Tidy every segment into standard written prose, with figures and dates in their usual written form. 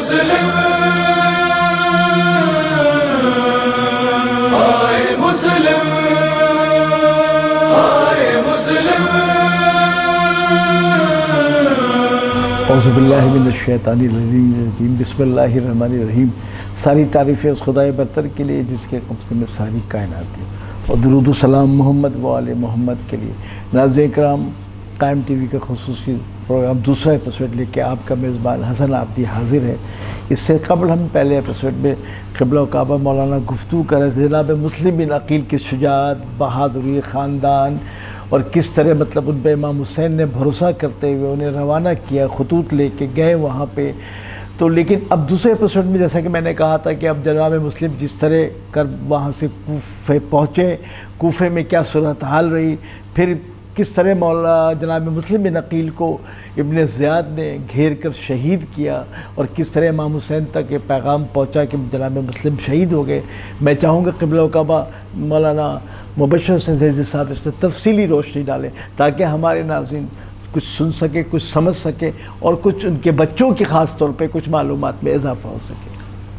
مسلم ہائے مسلم ہائے مسلم اعوذ باللہ من الشیطان الرجیم بسم اللہ الرحمن الرحیم۔ ساری تعریفیں اس خدائے برتر کے لیے جس کے قبضے میں ساری کائنات ہے، اور درود و سلام محمد و آل محمد کے لیے۔ ناظرین کرام، قائم ٹی وی کا خصوصی پروگرام دوسرا ایپیسوڈ لے کے آپ کا میزبان حسن عابدی حاضر ہے۔ اس سے قبل ہم پہلے ایپیسوڈ میں قبلہ و کعبہ مولانا گفتگو کر رہے تھے جناب مسلم بن عقیل کی شجاعت، بہادری، خاندان، اور کس طرح مطلب ان پہ امام حسین نے بھروسہ کرتے ہوئے انہیں روانہ کیا، خطوط لے کے گئے وہاں پہ۔ تو لیکن اب دوسرے ایپیسوڈ میں جیسا کہ میں نے کہا تھا کہ اب جناب مسلم جس طرح کر وہاں سے کوفے پہنچے، کوفے میں کیا صورتحال رہی، پھر کس طرح جناب مسلم بن عقیل کو ابن زیاد نے گھیر کر شہید کیا، اور کس طرح امام حسین تک یہ پیغام پہنچا کہ جناب مسلم شہید ہو گئے۔ میں چاہوں گا قبلہ و کعبہ مولانا مبشر حسین زیدی صاحب اس میں تفصیلی روشنی ڈالیں تاکہ ہمارے ناظرین کچھ سن سکے، کچھ سمجھ سکے، اور کچھ ان کے بچوں کی خاص طور پہ کچھ معلومات میں اضافہ ہو سکے۔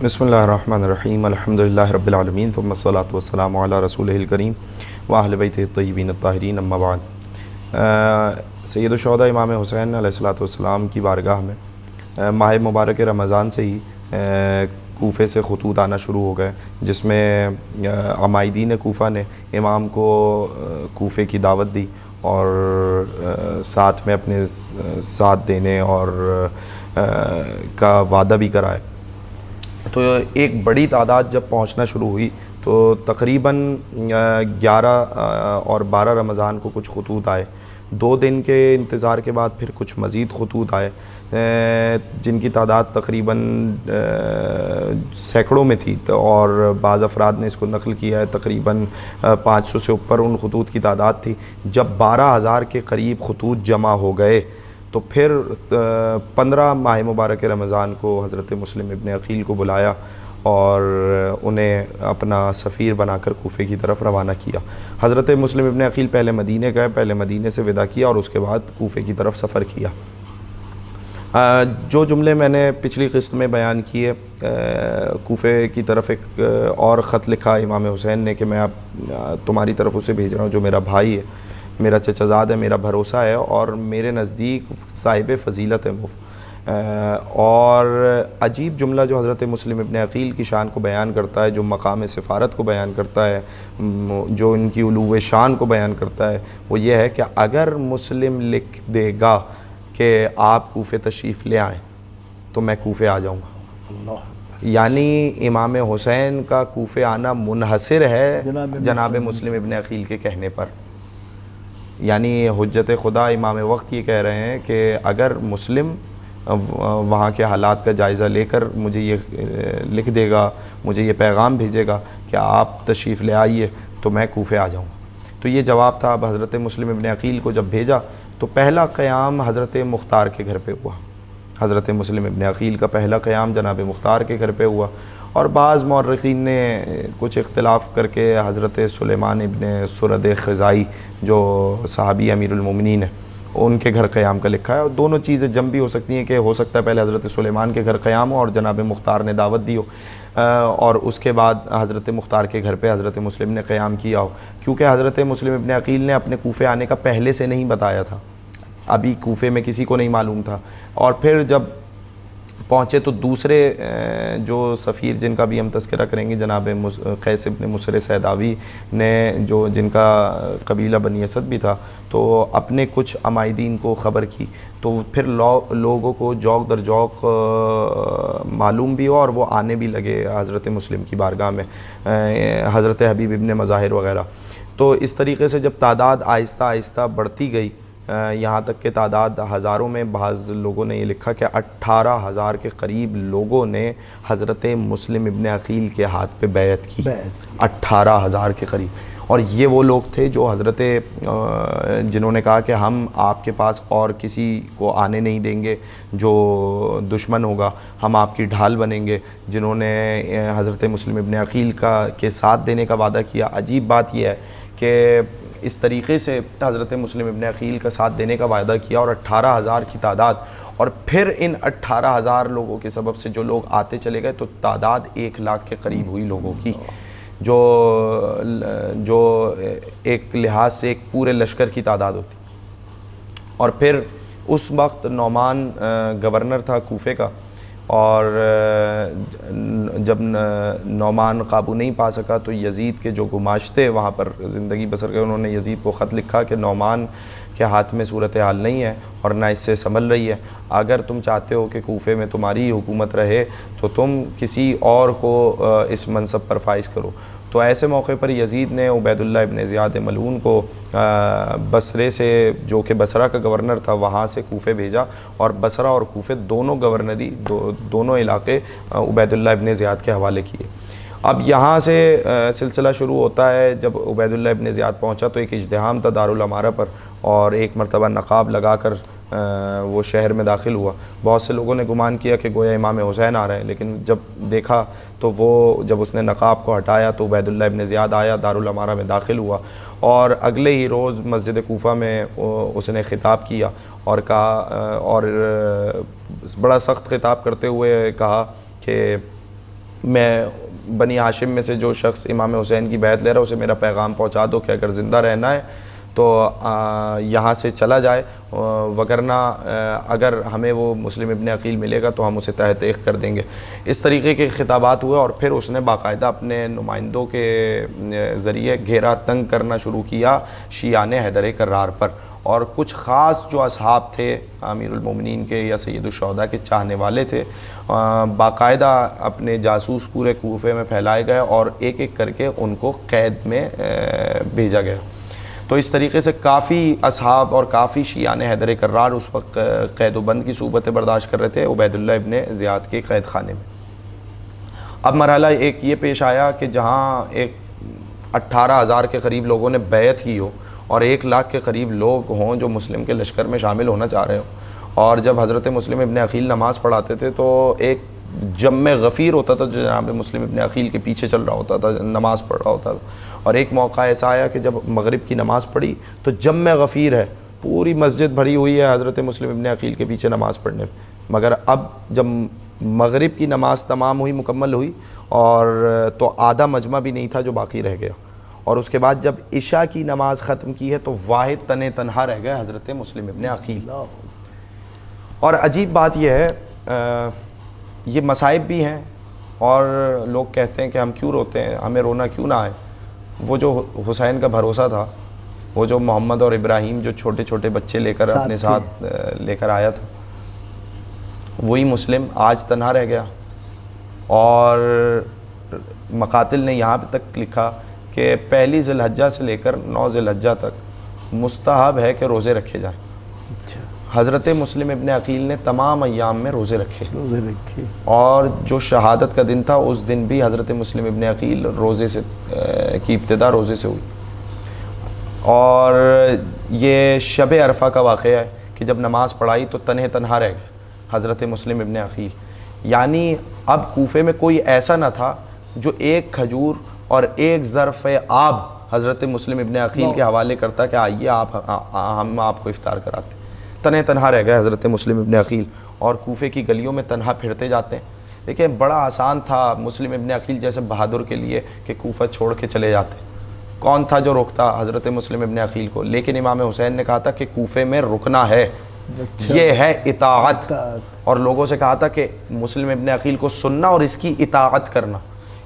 بسم اللہ الرحمن الرحیم، الحمدللہ رب العالمین، ثم الصلاۃ والسلام علی رسولہ الکریم واہل بیتہ الطیبین الطاہرین، اما بعد۔ سید الشہداء امام حسین علیہ السلام کی بارگاہ میں ماہ مبارک رمضان سے ہی کوفے سے خطوط آنا شروع ہو گئے، جس میں عمائدین کوفہ نے امام کو کوفے کی دعوت دی اور ساتھ میں اپنے ساتھ دینے اور کا وعدہ بھی کرائے۔ تو ایک بڑی تعداد جب پہنچنا شروع ہوئی تو تقریباً 11 اور 12 رمضان کو کچھ خطوط آئے۔ 2 دن کے انتظار کے بعد پھر کچھ مزید خطوط آئے جن کی تعداد تقریباً سینکڑوں میں تھی، اور بعض افراد نے اس کو نقل کیا ہے تقریباً 500 سے اوپر ان خطوط کی تعداد تھی۔ جب 12,000 کے قریب خطوط جمع ہو گئے تو پھر 15 ماہ مبارک رمضان کو حضرت مسلم ابن عقیل کو بلایا اور انہیں اپنا سفیر بنا کر کوفے کی طرف روانہ کیا۔ حضرت مسلم ابن عقیل پہلے مدینے گئے، پہلے مدینے سے وداع کیا اور اس کے بعد کوفے کی طرف سفر کیا۔ جو جملے میں نے پچھلی قسط میں بیان کیے، کوفے کی طرف ایک اور خط لکھا امام حسین نے کہ میں اب تمہاری طرف اسے بھیج رہا ہوں جو میرا بھائی ہے، میرا چچا زاد ہے، میرا بھروسہ ہے اور میرے نزدیک صاحب فضیلت ہے۔ اور عجیب جملہ جو حضرت مسلم ابن عقیل کی شان کو بیان کرتا ہے، جو مقام سفارت کو بیان کرتا ہے، جو ان کی علو شان کو بیان کرتا ہے، وہ یہ ہے کہ اگر مسلم لکھ دے گا کہ آپ کوفے تشریف لے آئیں تو میں کوفے آ جاؤں گا۔ یعنی امام حسین کا کوفے آنا منحصر ہے جناب مسلم ابن عقیل کے کہنے پر۔ یعنی حجت خدا امام وقت یہ کہہ رہے ہیں کہ اگر مسلم وہاں کے حالات کا جائزہ لے کر مجھے یہ لکھ دے گا، مجھے یہ پیغام بھیجے گا کہ آپ تشریف لے آئیے تو میں کوفے آ جاؤں گا۔ تو یہ جواب تھا۔ اب حضرت مسلم ابن عقیل کو جب بھیجا تو پہلا قیام حضرت مختار کے گھر پہ ہوا۔ حضرت مسلم ابن عقیل کا پہلا قیام جناب مختار کے گھر پہ ہوا، اور بعض مورخین نے کچھ اختلاف کر کے حضرت سلیمان ابن سرد خزائی جو صحابی امیر المومنین ہیں ان کے گھر قیام کا لکھا ہے، اور دونوں چیزیں جم بھی ہو سکتی ہیں کہ ہو سکتا ہے پہلے حضرت سلیمان کے گھر قیام ہو اور جناب مختار نے دعوت دی ہو، اور اس کے بعد حضرت مختار کے گھر پہ حضرت مسلم نے قیام کیا ہو، کیونکہ حضرت مسلم ابن عقیل نے اپنے کوفے آنے کا پہلے سے نہیں بتایا تھا، ابھی کوفے میں کسی کو نہیں معلوم تھا۔ اور پھر جب پہنچے تو دوسرے جو سفیر جن کا بھی ہم تذکرہ کریں گے، جناب قیس ابن مصر سیداوی نے، جو جن کا قبیلہ بنی اسد بھی تھا، تو اپنے کچھ عمائدین کو خبر کی، تو پھر لوگوں کو جوق در جوق معلوم بھی ہو اور وہ آنے بھی لگے حضرت مسلم کی بارگاہ میں، حضرت حبیب ابن مظاہر وغیرہ۔ تو اس طریقے سے جب تعداد آہستہ آہستہ بڑھتی گئی، یہاں تک کہ تعداد ہزاروں میں، بعض لوگوں نے یہ لکھا کہ 18,000 کے قریب لوگوں نے حضرت مسلم ابن عقیل کے ہاتھ پہ بیعت کی، 18,000 کے قریب۔ اور یہ وہ لوگ تھے جو حضرت جنہوں نے کہا کہ ہم آپ کے پاس اور کسی کو آنے نہیں دیں گے جو دشمن ہوگا، ہم آپ کی ڈھال بنیں گے، جنہوں نے حضرت مسلم ابن عقیل کے ساتھ دینے کا وعدہ کیا۔ عجیب بات یہ ہے کہ اس طریقے سے حضرت مسلم ابن عقیل کا ساتھ دینے کا وعدہ کیا اور 18,000 کی تعداد، اور پھر ان 18,000 لوگوں کے سبب سے جو لوگ آتے چلے گئے تو تعداد 1 لاکھ کے قریب ہوئی لوگوں کی، جو ایک لحاظ سے ایک پورے لشکر کی تعداد ہوتی۔ اور پھر اس وقت نعمان گورنر تھا کوفے کا، اور جب نعمان قابو نہیں پا سکا تو یزید کے جو گماشتے وہاں پر زندگی بسر گئے، انہوں نے یزید کو خط لکھا کہ نعمان کے ہاتھ میں صورتحال نہیں ہے اور نہ اس سے سنبھل رہی ہے، اگر تم چاہتے ہو کہ کوفے میں تمہاری حکومت رہے تو تم کسی اور کو اس منصب پر فائز کرو۔ تو ایسے موقع پر یزید نے عبید اللہ ابن زیاد ملعون کو بصرے سے، جو کہ بصرہ کا گورنر تھا، وہاں سے کوفے بھیجا، اور بصرہ اور کوفے دونوں گورنری دونوں علاقے عبید اللہ ابن زیاد کے حوالے کیے۔ اب یہاں سے سلسلہ شروع ہوتا ہے۔ جب عبید اللہ ابن زیاد پہنچا تو ایک اجتحام تھا دارالامارہ پر، اور ایک مرتبہ نقاب لگا کر وہ شہر میں داخل ہوا۔ بہت سے لوگوں نے گمان کیا کہ گویا امام حسین آ رہے ہیں، لیکن جب دیکھا تو وہ جب اس نے نقاب کو ہٹایا تو عبید اللہ ابن زیاد آیا، دارالامارہ میں داخل ہوا، اور اگلے ہی روز مسجد کوفہ میں اس نے خطاب کیا اور کہا، اور بڑا سخت خطاب کرتے ہوئے کہا کہ میں بنی ہاشم میں سے جو شخص امام حسین کی بیعت لے رہا ہے اسے میرا پیغام پہنچا دو کہ اگر زندہ رہنا ہے تو یہاں سے چلا جائے، وگرنہ اگر ہمیں وہ مسلم ابن عقیل ملے گا تو ہم اسے تحت تیغ کر دیں گے۔ اس طریقے کے خطابات ہوئے، اور پھر اس نے باقاعدہ اپنے نمائندوں کے ذریعے گھیرا تنگ کرنا شروع کیا شیعان حیدر کرار پر، اور کچھ خاص جو اصحاب تھے امیر المومنین کے یا سید الشہداء کے چاہنے والے تھے، باقاعدہ اپنے جاسوس پورے کوفے میں پھیلائے گئے اور ایک ایک کر کے ان کو قید میں بھیجا گیا۔ تو اس طریقے سے کافی اصحاب اور کافی شیعان حیدر کرار اس وقت قید و بند کی صورتیں برداشت کر رہے تھے عبید اللہ ابن زیاد کے قید خانے میں۔ اب مرحلہ ایک یہ پیش آیا کہ جہاں ایک 18,000 کے قریب لوگوں نے بیعت کی ہو اور 1 لاکھ کے قریب لوگ ہوں جو مسلم کے لشکر میں شامل ہونا چاہ رہے ہوں، اور جب حضرت مسلم ابن عقیل نماز پڑھاتے تھے تو ایک جم غفیر ہوتا تھا جو جناب مسلم ابن عقیل کے پیچھے چل رہا ہوتا تھا، نماز پڑھ رہا ہوتا تھا، اور ایک موقع ایسا آیا کہ جب مغرب کی نماز پڑھی تو جم غفیر ہے، پوری مسجد بھری ہوئی ہے حضرت مسلم ابن عقیل کے پیچھے نماز پڑھنے میں، مگر اب جب مغرب کی نماز تمام ہوئی، مکمل ہوئی، اور تو آدھا مجمع بھی نہیں تھا جو باقی رہ گیا، اور اس کے بعد جب عشاء کی نماز ختم کی ہے تو واحد تنہا رہ گئے حضرت مسلم ابن عقیل۔ اور عجیب بات یہ ہے، یہ مصائب بھی ہیں، اور لوگ کہتے ہیں کہ ہم کیوں روتے ہیں، ہمیں رونا کیوں نہ آئے۔ وہ جو حسین کا بھروسہ تھا، وہ جو محمد اور ابراہیم جو چھوٹے چھوٹے بچے لے کر اپنے ساتھ لے کر آیا تھا، وہی مسلم آج تنہا رہ گیا۔ اور مقاتل نے یہاں پہ تک لکھا کہ 1 ذی الحجہ سے لے کر 9 ذی الحجہ تک مستحب ہے کہ روزے رکھے جائیں۔ حضرت مسلم ابن عقیل نے تمام ایام میں روزے رکھے، اور جو شہادت کا دن تھا اس دن بھی حضرت مسلم ابن عقیل روزے سے کی ابتدا روزے سے ہوئی۔ اور یہ شب عرفہ کا واقعہ ہے کہ جب نماز پڑھائی تو تنہا رہ گئے حضرت مسلم ابن عقیل، یعنی اب کوفے میں کوئی ایسا نہ تھا جو 1 کھجور اور 1 ظرف آب حضرت مسلم ابن عقیل کے حوالے کرتا کہ آئیے ہم آپ کو افطار کراتے۔ تنہا رہ گئے حضرت مسلم ابن عقیل، اور کوفے کی گلیوں میں تنہا پھرتے جاتے ہیں۔ دیکھیں بڑا آسان تھا مسلم ابن عقیل جیسے بہادر کے لیے کہ کوفہ چھوڑ کے چلے جاتے، کون تھا جو روکتا حضرت مسلم ابن عقیل کو؟ لیکن امام حسین نے کہا تھا کہ کوفے میں رکنا ہے، یہ ہے اطاعت، اور لوگوں سے کہا تھا کہ مسلم ابن عقیل کو سننا اور اس کی اطاعت کرنا۔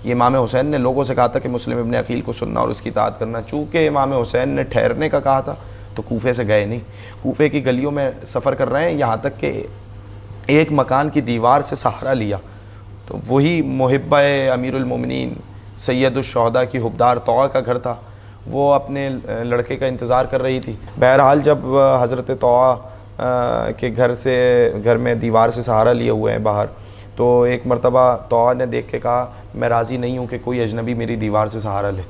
یہ امام حسین نے لوگوں سے کہا تھا کہ مسلم ابن عقیل کو سننا اور اس کی اطاعت کرنا۔ چونکہ امام حسین نے ٹھہرنے کا کہا تھا تو کوفے سے گئے نہیں، کوفے کی گلیوں میں سفر کر رہے ہیں، یہاں تک کہ ایک مکان کی دیوار سے سہارا لیا تو وہی محبہ امیر المومنین سید الشہداء کی حبدار طوع کا گھر تھا، وہ اپنے لڑکے کا انتظار کر رہی تھی۔ بہرحال جب حضرت طوع کے گھر میں دیوار سے سہارا لیے ہوئے ہیں باہر، تو ایک مرتبہ طوع نے دیکھ کے کہا میں راضی نہیں ہوں کہ کوئی اجنبی میری دیوار سے سہارا لے،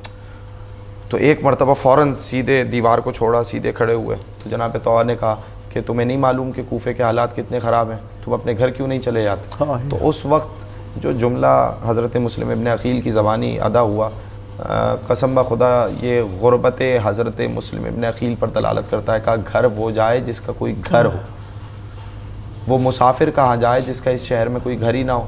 تو ایک مرتبہ فوراً سیدھے دیوار کو چھوڑا، سیدھے کھڑے ہوئے۔ تو جناب طوع نے کہا کہ تمہیں نہیں معلوم کہ کوفے کے حالات کتنے خراب ہیں، تم اپنے گھر کیوں نہیں چلے جاتے؟ تو اس وقت جو جملہ حضرت مسلم ابن عقیل کی زبانی ادا ہوا قسم بخدا یہ غربت حضرت مسلم ابن عقیل پر دلالت کرتا ہے. کہا گھر وہ جائے جس کا کوئی گھر ہو, وہ مسافر کہاں جائے جس کا اس شہر میں کوئی گھر ہی نہ ہو.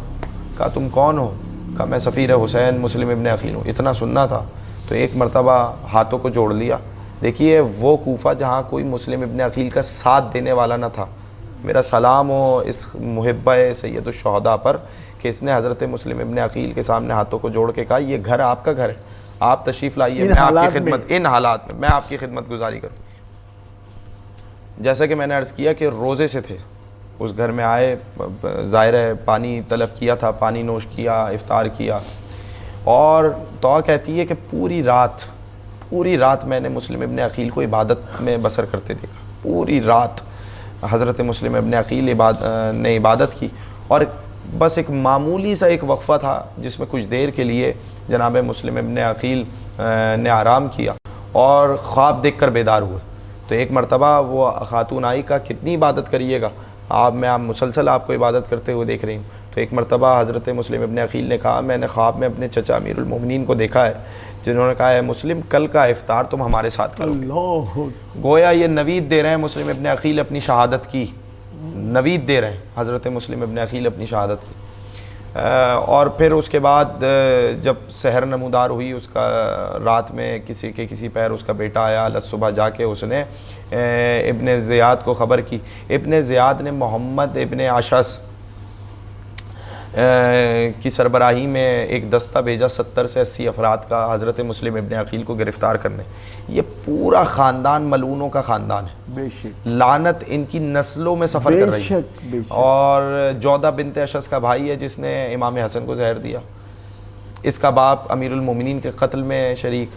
کہا تم کون ہو؟ کہا میں سفیر حسین مسلم ابن عقیل ہوں. اتنا سننا تھا تو ایک مرتبہ ہاتھوں کو جوڑ لیا. دیکھیے وہ کوفہ جہاں کوئی مسلم ابن عقیل کا ساتھ دینے والا نہ تھا, میرا سلام ہو اس محبہ سید الشہداء پر کہ اس نے حضرت مسلم ابن عقیل کے سامنے ہاتھوں کو جوڑ کے کہا یہ گھر آپ کا گھر ہے, آپ تشریف لائیے, میں آپ کی خدمت ان حالات میں آپ کی خدمت گزاری کروں. جیسا کہ میں نے عرض کیا کہ روزے سے تھے, اس گھر میں آئے, ظاہر ہے پانی طلب کیا تھا, پانی نوش کیا, افطار کیا, اور تو کہتی ہے کہ پوری رات میں نے مسلم ابن عقیل کو عبادت میں بسر کرتے دیکھا. پوری رات حضرت مسلم ابن عقیل نے عبادت کی, اور بس ایک معمولی سا ایک وقفہ تھا جس میں کچھ دیر کے لیے جناب مسلم ابن عقیل نے آرام کیا اور خواب دیکھ کر بیدار ہوئے. تو ایک مرتبہ وہ خاتون آئی, کا کتنی عبادت کریے گا آپ, میں مسلسل آپ کو عبادت کرتے ہوئے دیکھ رہی ہوں. تو ایک مرتبہ حضرت مسلم ابن عقیل نے کہا میں نے خواب میں اپنے چچا امیر المومنین کو دیکھا ہے جنہوں نے کہا ہے مسلم کل کا افطار تم ہمارے ساتھ کرو گے. گویا یہ نوید دے رہے ہیں مسلم ابن عقیل اپنی شہادت کی, نوید دے رہے ہیں حضرت مسلم ابن عقیل اپنی شہادت کی. اور پھر اس کے بعد جب سحر نمودار ہوئی, اس کا رات میں کسی پیر اس کا بیٹا آیا, صبح جا کے اس نے ابن زیاد کو خبر کی. ابن زیاد نے محمد ابن اشعث کی سربراہی میں ایک دستہ بھیجا 70 سے 80 افراد کا حضرت مسلم ابن عقیل کو گرفتار کرنے. یہ پورا خاندان ملعونوں کا خاندان ہے, بے شک لعنت ان کی نسلوں میں سفر کر رہی ہے. اور جودہ بنت اشعث کا بھائی ہے جس نے امام حسن کو زہر دیا, اس کا باپ امیر المومنین کے قتل میں شریک,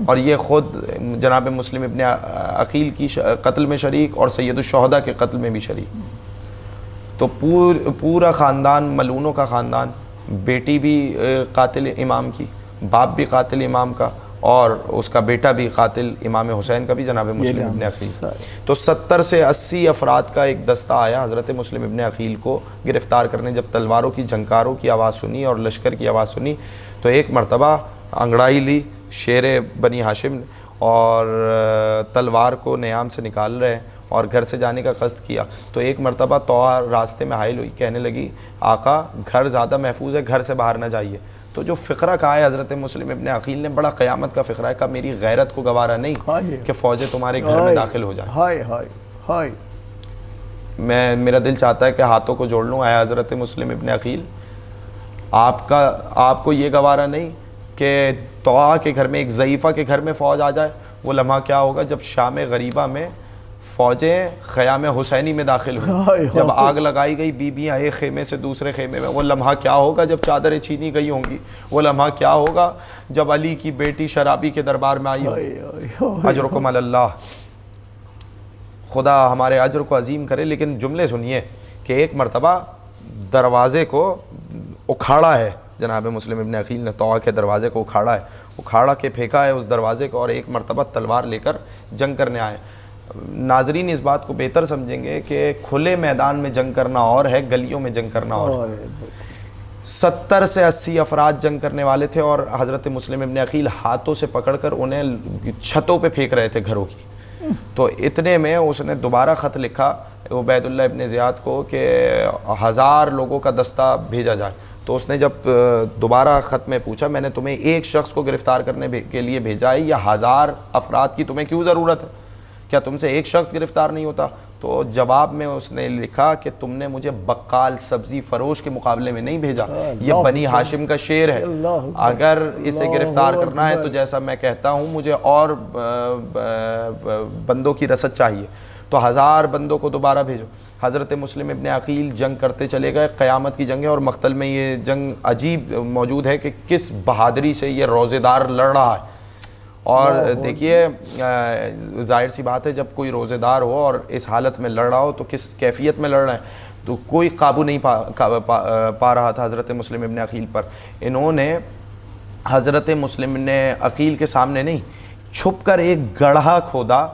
اور یہ خود جناب مسلم ابن عقیل کی قتل میں شریک اور سید الشہداء کے قتل میں بھی شریک. تو پورا خاندان ملعونوں کا خاندان, بیٹی بھی قاتل امام کی, باپ بھی قاتل امام کا, اور اس کا بیٹا بھی قاتل امام حسین کا بھی جناب مسلم ابن عقیل. تو 70 سے 80 افراد کا ایک دستہ آیا حضرت مسلم ابن عقیل کو گرفتار کرنے. جب تلواروں کی جھنکاروں کی آواز سنی اور لشکر کی آواز سنی تو ایک مرتبہ انگڑائی لی شیر بنی ہاشم اور تلوار کو نیام سے نکال رہے اور گھر سے جانے کا قصد کیا. تو ایک مرتبہ توحا راستے میں حائل ہوئی, کہنے لگی آقا گھر زیادہ محفوظ ہے, گھر سے باہر نہ جائیے. تو جو فقرہ کہا ہے حضرت مسلم ابن عقیل نے, بڑا قیامت کا فقرہ ہے, کہ میری غیرت کو گوارا نہیں کہ فوجیں تمہارے گھر میں داخل ہو جائیں. ہائے میرا دل چاہتا ہے کہ ہاتھوں کو جوڑ لوں, اے حضرت مسلم ابن عقیل, آپ کو یہ گوارا نہیں کہ توحا کے گھر میں, ایک ضعیفہ کے گھر میں فوج آ جائے. وہ لمحہ کیا ہوگا جب شام غریبہ میں فوجیں خیام حسینی میں داخل ہوئی, جب آگ لگائی گئی بیبیاں ایک خیمے سے دوسرے خیمے میں. وہ لمحہ کیا ہوگا جب چادریں چھینی گئی ہوں گی. وہ لمحہ کیا ہوگا جب علی کی بیٹی شرابی کے دربار میں آئی ہوگی. اجرکم علی اللہ, خدا ہمارے اجر کو عظیم کرے. لیکن جملے سنیے کہ ایک مرتبہ دروازے کو اکھاڑا ہے جناب مسلم ابن عقیل نے, توحا کے دروازے کو اکھاڑا کے پھینکا ہے اس دروازے کو, اور ایک مرتبہ تلوار لے کر جنگ کرنے آئے. ناظرین اس بات کو بہتر سمجھیں گے کہ کھلے میدان میں جنگ کرنا اور ہے, گلیوں میں جنگ کرنا اور ہے. 70 سے 80 افراد جنگ کرنے والے تھے, اور حضرت مسلم ابن عقیل ہاتھوں سے پکڑ کر انہیں چھتوں پہ پھینک رہے تھے گھروں کی. تو اتنے میں اس نے دوبارہ خط لکھا عبید اللہ ابن زیاد کو کہ 1000 لوگوں کا دستہ بھیجا جائے. تو اس نے جب دوبارہ خط میں پوچھا میں نے تمہیں ایک شخص کو گرفتار کرنے کے لیے بھیجا ہے یا 1000 افراد کی تمہیں کیوں ضرورت ہے, کیا تم سے ایک شخص گرفتار نہیں ہوتا؟ تو جواب میں اس نے لکھا کہ تم نے مجھے بقال سبزی فروش کے مقابلے میں نہیں بھیجا, یہ بنی ہاشم کا شیر ہے, اگر اسے گرفتار کرنا ہے تو جیسا میں کہتا ہوں مجھے اور بندوں کی رسد چاہیے. تو 1000 بندوں کو دوبارہ بھیجو. حضرت مسلم ابن عقیل جنگ کرتے چلے گئے, قیامت کی جنگ ہے, اور مقتل میں یہ جنگ عجیب موجود ہے کہ کس بہادری سے یہ روزے دار لڑ رہا ہے. اور دیکھیے ظاہر سی بات ہے جب کوئی روزے دار ہو اور اس حالت میں لڑ رہا ہو تو کس کیفیت میں لڑ رہا ہے, تو کوئی قابو نہیں پا رہا تھا حضرت مسلم ابن عقیل پر. انہوں نے حضرت مسلم ابن عقیل کے سامنے نہیں, چھپ کر ایک گڑھا کھودا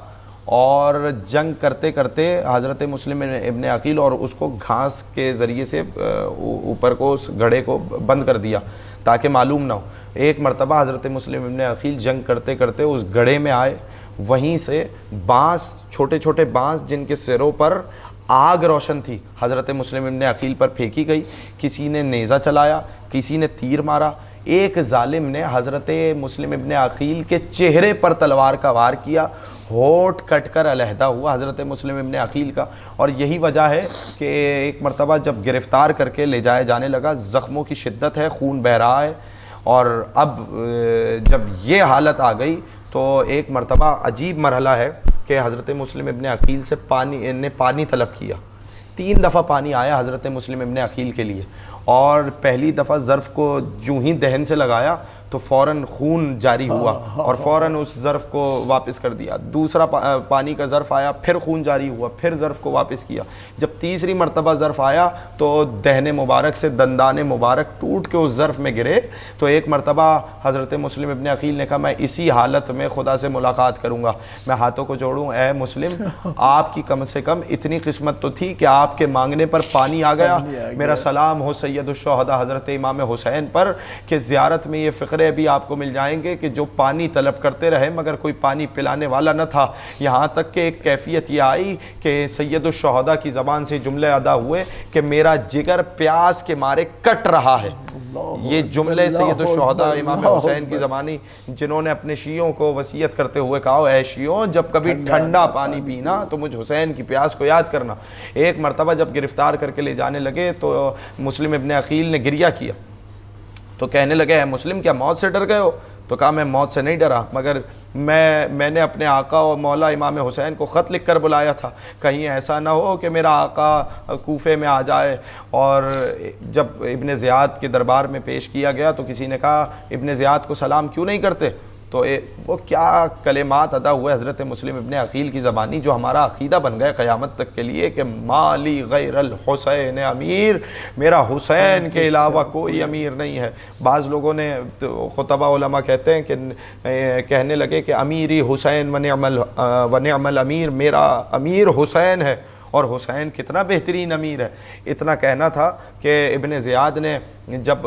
اور جنگ کرتے کرتے حضرت مسلم ابن عقیل اور اس کو گھاس کے ذریعے سے اوپر کو اس گھڑے کو بند کر دیا تاکہ معلوم نہ ہو۔ ایک مرتبہ حضرت مسلم ابن عقیل جنگ کرتے کرتے اس گھڑے میں آئے، وہیں سے بانس، چھوٹے چھوٹے بانس جن کے سروں پر آگ روشن تھی، حضرت مسلم ابن عقیل پر پھینکی گئی۔ کسی نے نیزہ چلایا، کسی نے تیر مارا، ایک ظالم نے حضرت مسلم ابن عقیل کے چہرے پر تلوار کا وار کیا، ہونٹ کٹ کر علیحدہ ہوا حضرت مسلم ابن عقیل کا۔ اور یہی وجہ ہے کہ ایک مرتبہ جب گرفتار کر کے لے جایا جانے لگا، زخموں کی شدت ہے، خون بہہ رہا ہے، اور اب جب یہ حالت آ گئی تو ایک مرتبہ عجیب مرحلہ ہے کہ حضرت مسلم ابن عقیل سے پانی طلب کیا۔ 3 دفعہ پانی آیا حضرت مسلم ابن عقیل کے لیے، اور پہلی دفعہ ظرف کو جو ہی دہن سے لگایا تو فوراً خون جاری ہوا اور فوراً اس ظرف کو واپس کر دیا۔ دوسرا پانی کا ظرف آیا، پھر خون جاری ہوا، پھر ظرف کو واپس کیا۔ جب تیسری مرتبہ ظرف آیا تو دہن مبارک سے دندان مبارک ٹوٹ کے اس ظرف میں گرے۔ تو ایک مرتبہ حضرت مسلم ابن عقیل نے کہا میں اسی حالت میں خدا سے ملاقات کروں گا، میں ہاتھوں کو جوڑوں، اے مسلم آپ کی کم سے کم اتنی قسمت تو تھی کہ آپ کے مانگنے پر پانی آ گیا۔ میرا سلام ہو سید الشہداء حضرت امام حسین پر کہ زیارت میں یہ فقرے بھی آپ کو مل جائیں گے کہ جو پانی طلب کرتے رہے مگر کوئی پانی پلانے والا نہ تھا۔ یہاں تک کہ ایک کیفیت یہ آئی کہ سید الشہداء کی زبان سے جملے ادا ہوئے کہ میرا جگر پیاس کے مارے کٹ رہا ہے۔ یہ جملے سید الشہداء امام حسین کی زبانی، جنہوں نے اپنے شیعوں کو وصیت کرتے ہوئے کہا اے شیعوں جب کبھی ٹھنڈا پانی پینا تو مجھ حسین کی پیاس کو یاد کرنا۔ ایک مرتبہ جب گرفتار کر کے لے جانے لگے تو مسلم ابن عقیل نے گریہ کیا تو کہنے لگے اے مسلم کیا موت سے ڈر گئے ہو؟ تو کہا میں موت سے نہیں ڈرا، مگر میں نے اپنے آقا اور مولا امام حسین کو خط لکھ کر بلایا تھا، کہیں ایسا نہ ہو کہ میرا آقا کوفے میں آ جائے۔ اور جب ابن زیاد کے دربار میں پیش کیا گیا تو کسی نے کہا ابن زیاد کو سلام کیوں نہیں کرتے؟ تو وہ کیا کلمات ادا ہوئے حضرت مسلم ابن عقیل کی زبانی جو ہمارا عقیدہ بن گئے قیامت تک کے لیے کہ مالی غیر الحسین امیر، میرا حسین کے علاوہ کوئی امیر نہیں ہے۔ بعض لوگوں نے خطبہ علماء کہتے ہیں کہ کہنے لگے کہ امیری حسین و نعم الامیر، میرا امیر حسین ہے اور حسین کتنا بہترین امیر ہے۔ اتنا کہنا تھا کہ ابن زیاد نے جب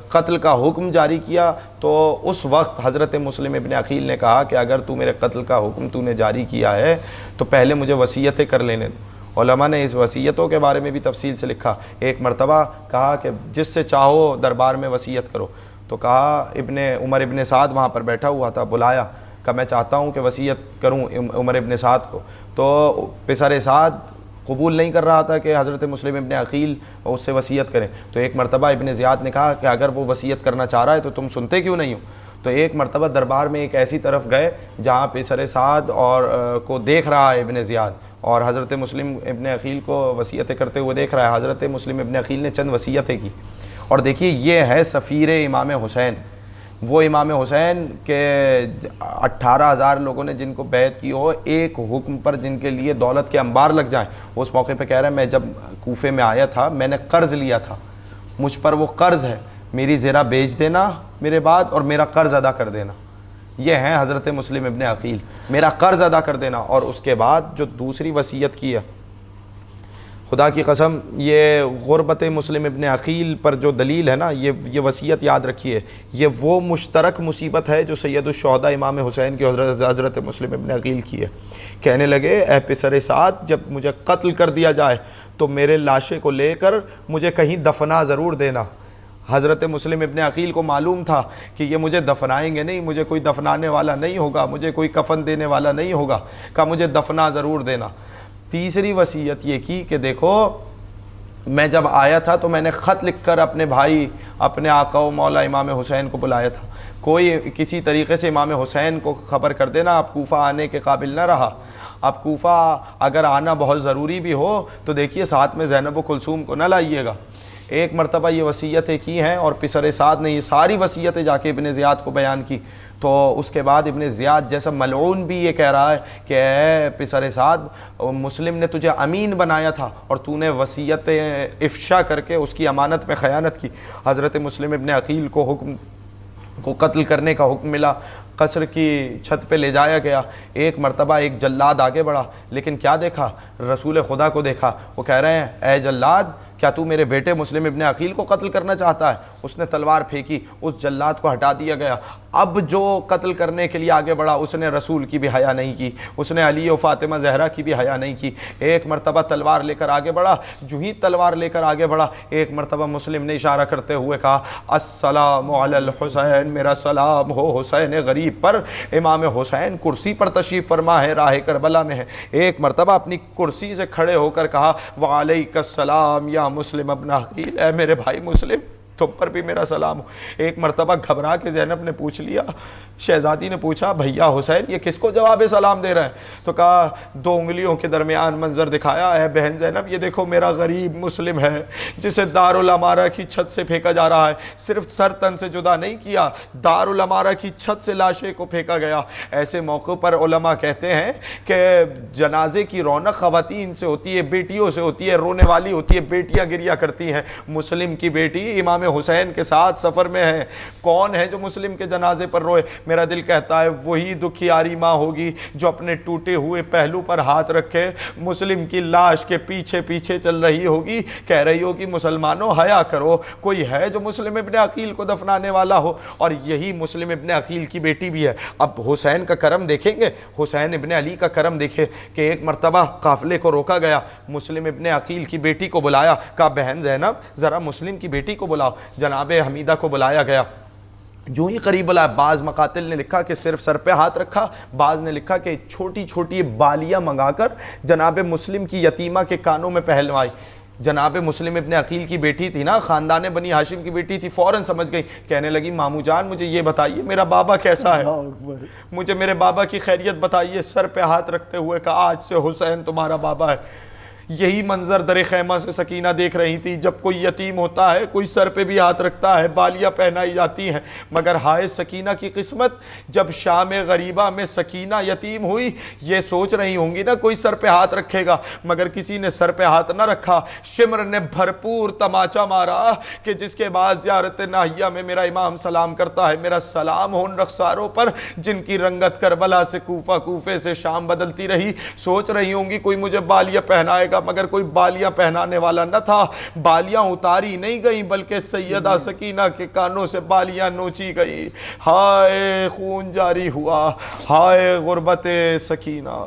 قتل کا حکم جاری کیا تو اس وقت حضرت مسلم ابن عقیل نے کہا کہ اگر تو میرے قتل کا حکم تو نے جاری کیا ہے تو پہلے مجھے وصیتیں کر لینے دو۔ علماء نے اس وصیتوں کے بارے میں بھی تفصیل سے لکھا۔ ایک مرتبہ کہا کہ جس سے چاہو دربار میں وصیت کرو، تو کہا عمر ابن سعد وہاں پر بیٹھا ہوا تھا، بلایا، کہ میں چاہتا ہوں کہ وصیت کروں عمر ابن سعد کو۔ تو پسر سعد قبول نہیں کر رہا تھا کہ حضرت مسلم ابن عقیل اس سے وصیت کریں۔ تو ایک مرتبہ ابن زیاد نے کہا کہ اگر وہ وصیت کرنا چاہ رہا ہے تو تم سنتے کیوں نہیں ہو؟ تو ایک مرتبہ دربار میں ایک ایسی طرف گئے جہاں پسر سعد اور کو دیکھ رہا ہے ابن زیاد، اور حضرت مسلم ابن عقیل کو وصیتیں کرتے ہوئے دیکھ رہا ہے۔ حضرت مسلم ابن عقیل نے چند وصیتیں کی، اور دیکھیے یہ ہے سفیر امام حسین، وہ امام حسین کے 18,000 لوگوں نے جن کو بیعت کی ہو، ایک حکم پر جن کے لیے دولت کے انبار لگ جائیں۔ اس موقع پہ کہہ رہا ہے میں جب کوفے میں آیا تھا میں نے قرض لیا تھا، مجھ پر وہ قرض ہے، میری زرہ بیچ دینا میرے بعد اور میرا قرض ادا کر دینا۔ یہ ہیں حضرت مسلم ابن عقیل، میرا قرض ادا کر دینا۔ اور اس کے بعد جو دوسری وصیت کی ہے، خدا کی قسم یہ غربت مسلم ابن عقیل پر جو دلیل ہے نا، یہ وصیت یاد رکھیے، یہ وہ مشترک مصیبت ہے جو سید الشہداء امام حسین کی حضرت مسلم ابن عقیل کی ہے۔ کہنے لگے اے پسر سعد جب مجھے قتل کر دیا جائے تو میرے لاشے کو لے کر مجھے کہیں دفنا ضرور دینا۔ حضرت مسلم ابن عقیل کو معلوم تھا کہ یہ مجھے دفنائیں گے نہیں، مجھے کوئی دفنانے والا نہیں ہوگا، مجھے کوئی کفن دینے والا نہیں ہوگا، کہا مجھے دفنا ضرور دینا۔ تیسری وصیت یہ کی کہ دیکھو میں جب آیا تھا تو میں نے خط لکھ کر اپنے بھائی اپنے آقا و مولا امام حسین کو بلایا تھا، کوئی کسی طریقے سے امام حسین کو خبر کر دینا، اب کوفہ آنے کے قابل نہ رہا، اب کوفہ اگر آنا بہت ضروری بھی ہو تو دیکھیے ساتھ میں زینب و کلثوم کو نہ لائیے گا۔ ایک مرتبہ یہ وصیتیں کی ہیں اور پسر سعد نے یہ ساری وصیتیں جا کے ابن زیاد کو بیان کی۔ تو اس کے بعد ابن زیاد جیسا ملعون بھی یہ کہہ رہا ہے کہ اے پسر سعد مسلم نے تجھے امین بنایا تھا اور تو نے وصیتیں افشا کر کے اس کی امانت میں خیانت کی۔ حضرت مسلم ابن عقیل کو قتل کرنے کا حکم ملا، قصر کی چھت پہ لے جایا گیا. ایک مرتبہ ایک جلاد آگے بڑھا, لیکن کیا دیکھا؟ رسول خدا کو دیکھا. وہ کہہ رہے ہیں اے جلاد, کیا تو میرے بیٹے مسلم ابن عقیل کو قتل کرنا چاہتا ہے؟ اس نے تلوار پھینکی, اس جلاد کو ہٹا دیا گیا. اب جو قتل کرنے کے لیے آگے بڑھا اس نے رسول کی بھی حیا نہیں کی, اس نے علی و فاطمہ زہرا کی بھی حیا نہیں کی. ایک مرتبہ تلوار لے کر آگے بڑھا, جو ہی تلوار لے کر آگے بڑھا ایک مرتبہ مسلم نے اشارہ کرتے ہوئے کہا السلام علی الحسین, میرا سلام ہو حسین غریب پر. امام حسین کرسی پر تشریف فرما ہے, راہ کربلا میں ہے. ایک مرتبہ اپنی کرسی سے کھڑے ہو کر کہا وعلیک السلام یا مسلم ابن عقیل, اے میرے بھائی مسلم تم پر بھی میرا سلام ہو. ایک مرتبہ گھبرا کے زینب نے پوچھ لیا, شہزادی نے پوچھا بھیا حسین یہ کس کو جواب سلام دے رہے ہیں؟ تو کہا 2 انگلیوں کے درمیان منظر دکھایا, اے بہن زینب یہ دیکھو میرا غریب مسلم ہے جسے دارالعمارہ کی چھت سے پھینکا جا رہا ہے. صرف سر تن سے جدا نہیں کیا, دارالعمارہ کی چھت سے لاشے کو پھینکا گیا. ایسے موقع پر علماء کہتے ہیں کہ جنازے کی رونق خواتین سے ہوتی ہے, بیٹیوں سے ہوتی ہے, رونے والی ہوتی ہے, بیٹیاں گریا کرتی ہیں. مسلم کی بیٹی امام حسین کے ساتھ سفر میں ہے. کون ہے جو مسلم کے جنازے پر روئے؟ میرا دل کہتا ہے وہی دکھیاری ماں ہوگی جو اپنے ٹوٹے ہوئے پہلو پر ہاتھ رکھے مسلم کی لاش کے پیچھے پیچھے چل رہی ہوگی, کہہ رہی ہوگی مسلمانوں حیا کرو, کوئی ہے جو مسلم ابن عقیل کو دفنانے والا ہو. اور یہی مسلم ابن عقیل کی بیٹی بھی ہے. اب حسین کا کرم دیکھیں گے, حسین ابن علی کا کرم دیکھے کہ ایک مرتبہ قافلے کو روکا گیا, مسلم ابن عقیل کی بیٹی کو بلایا, کہا بہن زینب ذرا مسلم کی بیٹی کو بلاؤ. جناب حمیدہ کو بلایا گیا. جو ہی قریب بلایا, بعض مقاتل نے لکھا کہ صرف سر پہ ہاتھ رکھا, بعض نے لکھا کہ چھوٹی چھوٹی بالیاں منگا کر جناب مسلم کی یتیمہ کے کانوں میں پہلوائی. جناب مسلم ابن عقیل کی بیٹی تھی نا, خاندان بنی ہاشم کی بیٹی تھی, فوراً سمجھ گئی. کہنے لگی مامو جان مجھے یہ بتائیے میرا بابا کیسا ہے, مجھے میرے بابا کی خیریت بتائیے. سر پہ ہاتھ رکھتے ہوئے کہا آج سے حسین تمہارا بابا ہے. یہی منظر در خیمہ سے سکینہ دیکھ رہی تھی. جب کوئی یتیم ہوتا ہے کوئی سر پہ بھی ہاتھ رکھتا ہے, بالیاں پہنائی جاتی ہیں, مگر ہائے سکینہ کی قسمت, جب شام غریبہ میں سکینہ یتیم ہوئی یہ سوچ رہی ہوں گی نا کوئی سر پہ ہاتھ رکھے گا, مگر کسی نے سر پہ ہاتھ نہ رکھا. شمر نے بھرپور تماچا مارا کہ جس کے بعد زیارت ناہیہ میں میرا امام سلام کرتا ہے, میرا سلام ہو ان رخساروں پر جن کی رنگت کربلا سے کوفہ, کوفے سے شام بدلتی رہی. سوچ رہی ہوں گی کوئی مجھے بالیاں پہنائے گا, مگر کوئی بالیاں پہنانے والا نہ تھا. بالیاں اتاری نہیں گئی بلکہ سیدہ سکینہ کے کانوں سے بالیاں نوچی گئی. ہائے خون جاری ہوا, ہائے غربت سکینہ.